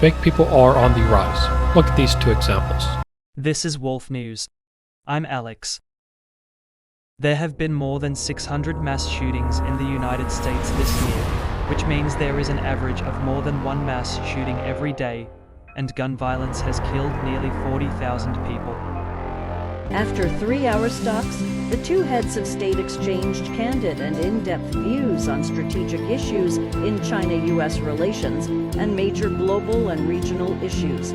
fake people are on the rise. Look at these two examples. This is Wolf News. I'm Alex. There have been more than 600 mass shootings in the United States this year, which means there is an average of more than one mass shooting every day, and gun violence has killed nearly 40,000 people. After 3-hour talks, the two heads of state exchanged candid and in-depth views on strategic issues in China-US relations and major global and regional issues.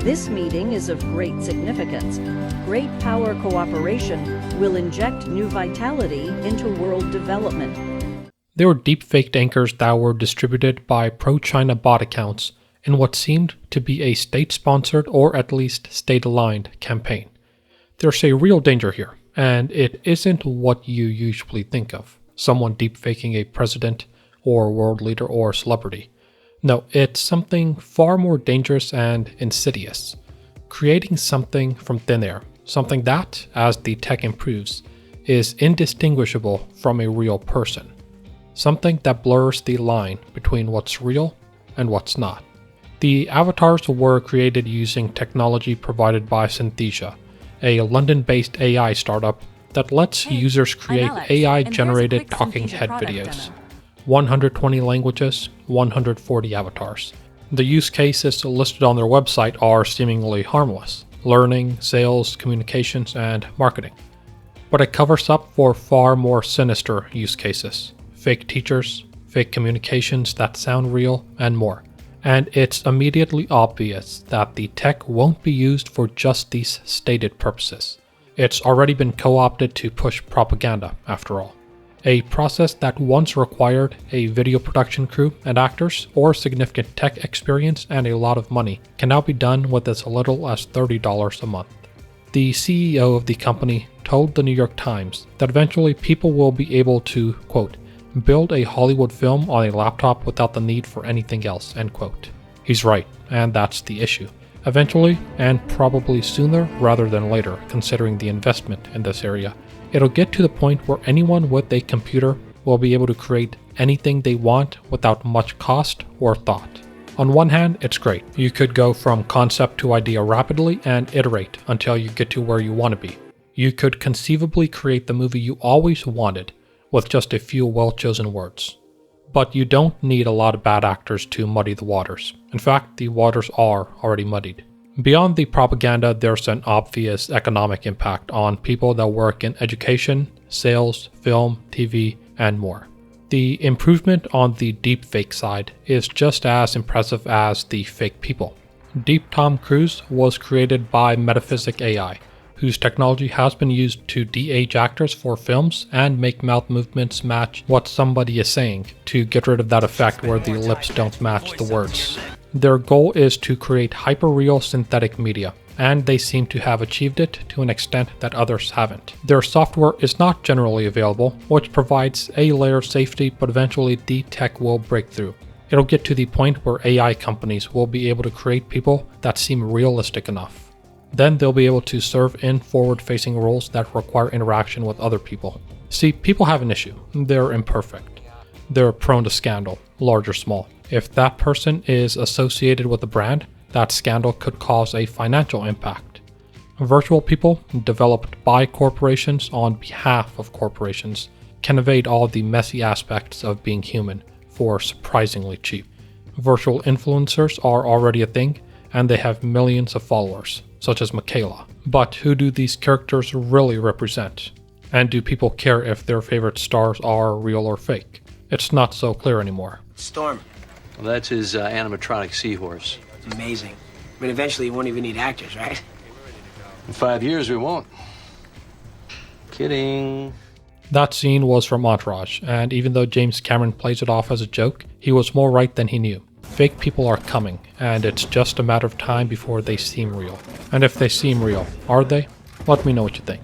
This meeting is of great significance. Great power cooperation will inject new vitality into world development. They were deepfaked anchors that were distributed by pro-China bot accounts in what seemed to be a state-sponsored or at least state-aligned campaign. There's a real danger here, and it isn't what you usually think of, someone deepfaking a president or world leader or celebrity. No, it's something far more dangerous and insidious. Creating something from thin air, something that, as the tech improves, is indistinguishable from a real person. Something that blurs the line between what's real and what's not. The avatars were created using technology provided by Synthesia, a London-based AI startup that lets users create AI-generated talking head videos. 120 languages, 140 avatars. The use cases listed on their website are seemingly harmless: learning, sales, communications, and marketing. But it covers up for far more sinister use cases: fake teachers, fake communications that sound real, and more. And it's immediately obvious that the tech won't be used for just these stated purposes. It's already been co-opted to push propaganda, after all. A process that once required a video production crew and actors, or significant tech experience and a lot of money, can now be done with as little as $30 a month. The CEO of the company told the New York Times that eventually people will be able to, quote, build a Hollywood film on a laptop without the need for anything else, end quote. He's right, and that's the issue. Eventually, and probably sooner rather than later, considering the investment in this area, it'll get to the point where anyone with a computer will be able to create anything they want without much cost or thought. On one hand, it's great. You could go from concept to idea rapidly and iterate until you get to where you want to be. You could conceivably create the movie you always wanted with just a few well-chosen words. But you don't need a lot of bad actors to muddy the waters. In fact, the waters are already muddied. Beyond the propaganda, there's an obvious economic impact on people that work in education, sales, film, TV, and more. The improvement on the deepfake side is just as impressive as the fake people. Deep Tom Cruise was created by Metaphysic AI, whose technology has been used to de-age actors for films and make mouth movements match what somebody is saying, to get rid of that effect where the lips don't match the words. Their goal is to create hyper-real synthetic media, and they seem to have achieved it to an extent that others haven't. Their software is not generally available, which provides a layer of safety, but eventually the tech will break through. It'll get to the point where AI companies will be able to create people that seem realistic enough. Then they'll be able to serve in forward-facing roles that require interaction with other people. See, people have an issue. They're imperfect. They're prone to scandal, large or small. If that person is associated with a brand, that scandal could cause a financial impact. Virtual people, developed by corporations on behalf of corporations, can evade all the messy aspects of being human for surprisingly cheap. Virtual influencers are already a thing, and they have millions of followers, such as Michaela. But who do these characters really represent? And do people care if their favorite stars are real or fake? It's not so clear anymore. Storm. Well, that's his animatronic seahorse. Amazing. I mean, eventually you won't even need actors, right? In 5 years, we won't. Kidding. That scene was from Entourage, and even though James Cameron plays it off as a joke, he was more right than he knew. Fake people are coming, and it's just a matter of time before they seem real. And if they seem real, are they? Let me know what you think.